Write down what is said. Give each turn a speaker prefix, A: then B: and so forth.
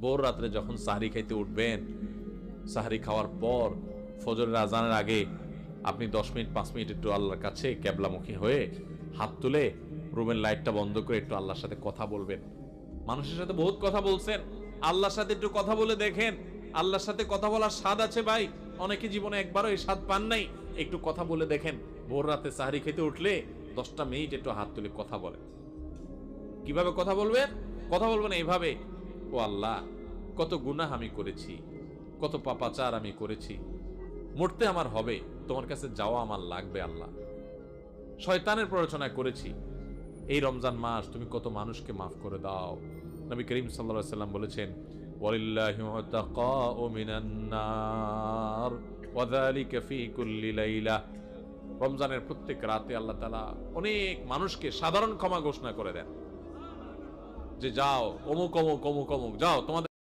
A: ভোর রাত্রে যখন সাহরি খাইতে উঠবেন, সাহরি খাওয়ার পর ফজরের আজানের আগে আপনি 10 মিনিট 5 মিনিট একটু আল্লাহর কাছে ক্যাবলামুখী হয়ে হাত তুলে রুমের লাইটটা বন্ধ করে একটু আল্লাহর সাথে কথা বলবেন। মানুষের সাথে বহুত কথা বলছেন, আল্লাহর সাথে একটু কথা বলে দেখেন। আল্লাহর সাথে কথা বলার স্বাদ আছে ভাই, অনেকে জীবনে একবারও এই স্বাদ পান নাই। একটু কথা বলে দেখেন। ভোর রাতে সাহরি খেতে উঠলে 10টা মিনিট একটু হাত তুলে কথা বলেন। কিভাবে কথা বলবেন? কথা বলবেন এইভাবে, ও আল্লাহ, কত গুনাহ আমি করেছি, কত পাপাচার আমি করেছি, মরতে আমার হবে, তোমার কাছে যাওয়া আমার লাগবে আল্লাহ। শয়তানের প্ররোচনা করেছি, এই রমজান মাস তুমি কত মানুষকে মাফ করে দাও। নবী করিম সাল্লাল্লাহু আলাইহি ওয়াসাল্লাম বলেছেন, ওয়ালিল্লাহি উতাকাউ মিনান নার ওয়া যালিকা ফি কুল্লি লাইলা। রমজানের প্রত্যেক রাতে আল্লাহ তাআলা অনেক মানুষকে সাধারণ ক্ষমা ঘোষণা করে দেন, যে যাও অমুক অমুক অমুক অমুক, যাও তোমাদের